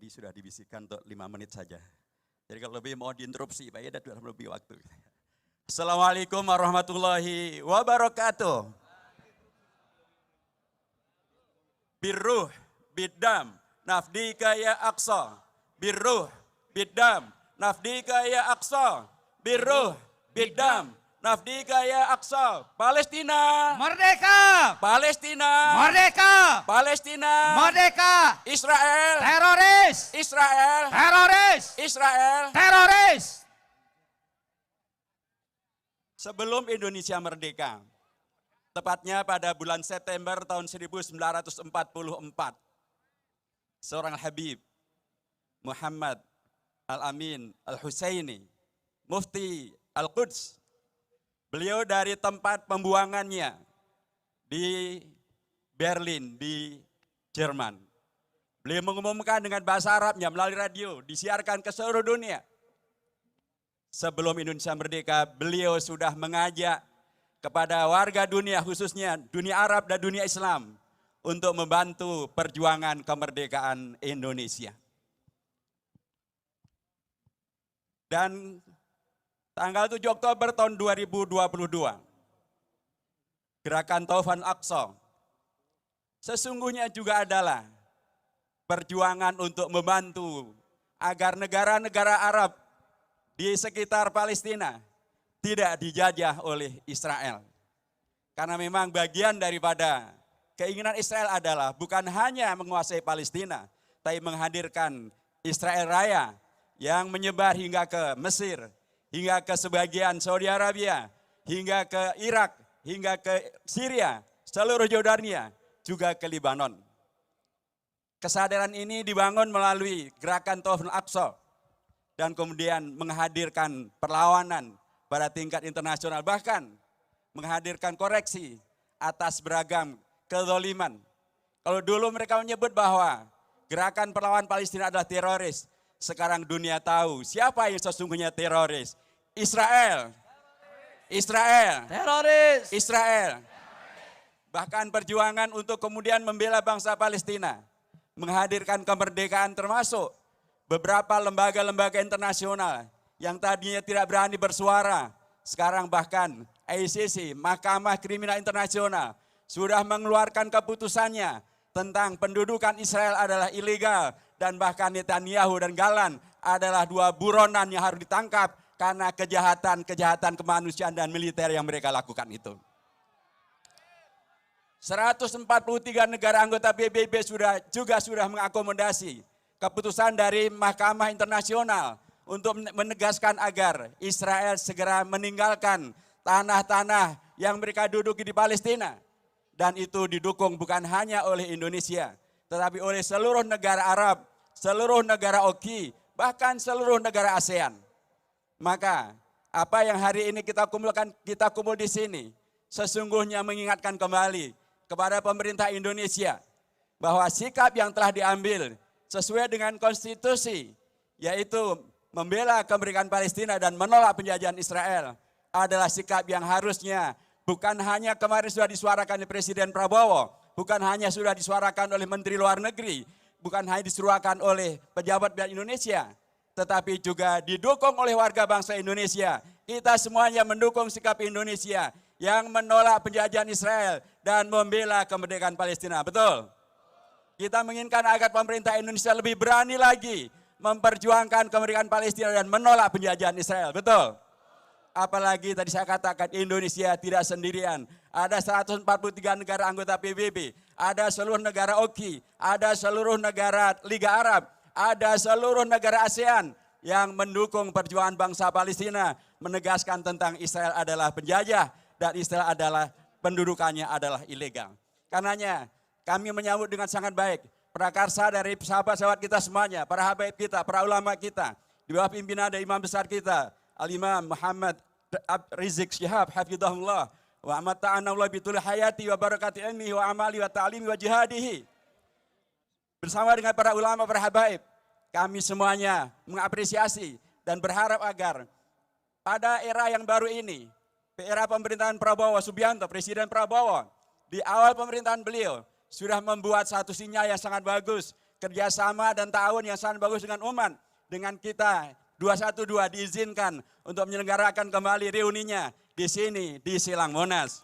Tadi sudah dibisikkan untuk 5 menit saja. Jadi kalau lebih mau diinterupsi, Pak Yadat dalam lebih waktu. Assalamualaikum warahmatullahi wabarakatuh. Birruh biddam nafdika ya aqsa. Birruh biddam nafdika ya aqsa. Birruh biddam nafdika ya aqsa. Palestina Merdeka! Palestina Merdeka! Palestina Merdeka! Israel Teroris! Israel Teroris! Israel. Teroris! Sebelum Indonesia merdeka, tepatnya pada bulan September tahun 1944, seorang Habib Muhammad Al-Amin Al-Husaini, Mufti Al-Quds, beliau dari tempat pembuangannya di Berlin, di Jerman. Beliau mengumumkan dengan bahasa Arabnya melalui radio, disiarkan ke seluruh dunia. Sebelum Indonesia merdeka, beliau sudah mengajak kepada warga dunia, khususnya dunia Arab dan dunia Islam, untuk membantu perjuangan kemerdekaan Indonesia. Dan tanggal 7 Oktober tahun 2022, Gerakan Taufan Aqsa sesungguhnya juga adalah perjuangan untuk membantu agar negara-negara Arab di sekitar Palestina tidak dijajah oleh Israel. Karena memang bagian daripada keinginan Israel adalah bukan hanya menguasai Palestina, tapi menghadirkan Israel Raya yang menyebar hingga ke Mesir, hingga ke sebagian Saudi Arabia, hingga ke Irak, hingga ke Syria, seluruh Yordania, juga ke Libanon. Kesadaran ini dibangun melalui Gerakan Taufan Aqsa dan kemudian menghadirkan perlawanan pada tingkat internasional, bahkan menghadirkan koreksi atas beragam kezaliman. Kalau dulu mereka menyebut bahwa gerakan perlawanan Palestina adalah teroris, sekarang dunia tahu siapa yang sesungguhnya teroris. Israel. Israel. Teroris! Israel. Bahkan perjuangan untuk kemudian membela bangsa Palestina, menghadirkan kemerdekaan termasuk beberapa lembaga-lembaga internasional yang tadinya tidak berani bersuara, sekarang bahkan ICC, Mahkamah Kriminal Internasional, sudah mengeluarkan keputusannya tentang pendudukan Israel adalah ilegal, dan bahkan Netanyahu dan Galan adalah dua buronan yang harus ditangkap karena kejahatan kemanusiaan dan militer yang mereka lakukan itu. 143 negara anggota PBB juga sudah mengakomodasi keputusan dari Mahkamah Internasional untuk menegaskan agar Israel segera meninggalkan tanah-tanah yang mereka duduki di Palestina. Dan itu didukung bukan hanya oleh Indonesia, tetapi oleh seluruh negara Arab, seluruh negara OKI, bahkan seluruh negara ASEAN. Maka apa yang hari ini kita kumpul di sini, sesungguhnya mengingatkan kembali kepada pemerintah Indonesia bahwa sikap yang telah diambil sesuai dengan konstitusi, yaitu membela kemerdekaan Palestina dan menolak penjajahan Israel, adalah sikap yang harusnya bukan hanya kemarin sudah disuarakan oleh Presiden Prabowo, bukan hanya sudah disuarakan oleh Menteri Luar Negeri, bukan hanya disuarakan oleh pejabat Indonesia, tetapi juga didukung oleh warga bangsa Indonesia. Kita semuanya mendukung sikap Indonesia yang menolak penjajahan Israel dan membela kemerdekaan Palestina. Betul? Kita menginginkan agar pemerintah Indonesia lebih berani lagi memperjuangkan kemerdekaan Palestina dan menolak penjajahan Israel. Betul? Apalagi tadi saya katakan Indonesia tidak sendirian. Ada 143 negara anggota PBB, ada seluruh negara OKI, ada seluruh negara Liga Arab, ada seluruh negara ASEAN yang mendukung perjuangan bangsa Palestina, menegaskan tentang Israel adalah penjajah dan Israel adalah pendudukannya adalah ilegal. Karenanya kami menyambut dengan sangat baik prakarsa dari sahabat-sahabat kita semuanya, para habaib kita, para ulama kita, di bawah pimpinan dari imam besar kita, Al-Imam Muhammad Rizik Syihab, hafizahullah, wa amata'anallah bitul hayati wa barakati ilmihi wa amali wa ta'limi wa jihadihi. Bersama dengan para ulama, para habaib, kami semuanya mengapresiasi dan berharap agar pada era yang baru ini, era pemerintahan Prabowo Subianto, Presiden Prabowo, di awal pemerintahan beliau, sudah membuat satu sinyal yang sangat bagus kerjasama dan ta'awun yang sangat bagus dengan umat. Dengan kita 212 diizinkan untuk menyelenggarakan kembali reuninya di sini, di Silang Monas.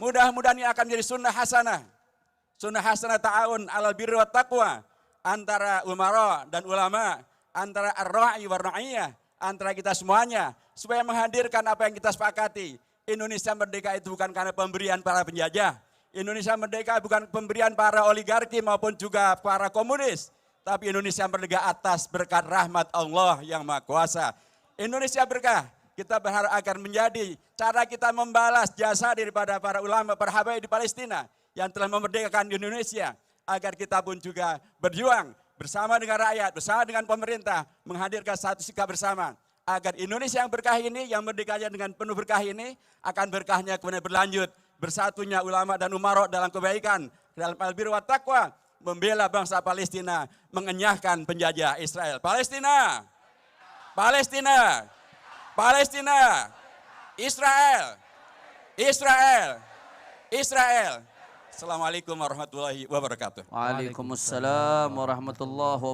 Mudah-mudahan ini akan menjadi sunnah hasanah. Sunnah hasanah ta'awun alal birri wa taqwa. Antara umara dan ulama, antara ar-ra'i wa ra'iyah, antara kita semuanya. Supaya menghadirkan apa yang kita sepakati. Indonesia merdeka itu bukan karena pemberian para penjajah. Indonesia merdeka bukan pemberian para oligarki maupun juga para komunis. Tapi Indonesia merdeka atas berkat rahmat Allah yang Maha Kuasa. Indonesia berkah. Kita berharap akan menjadi cara kita membalas jasa daripada para ulama, para habaib di Palestina yang telah memerdekakan Indonesia, agar kita pun juga berjuang bersama dengan rakyat, bersama dengan pemerintah, menghadirkan satu sikap bersama, agar Indonesia yang berkah ini, yang merdekanya dengan penuh berkah ini, akan berkahnya kemudian berlanjut, bersatunya ulama dan umarok dalam kebaikan, dalam albir wa taqwa, membela bangsa Palestina, mengenyahkan penjajah Israel. Palestina, Palestina, Palestina, Israel, Israel, Israel. Assalamualaikum warahmatullahi wabarakatuh. Waalaikumsalam warahmatullahi wabarakatuh.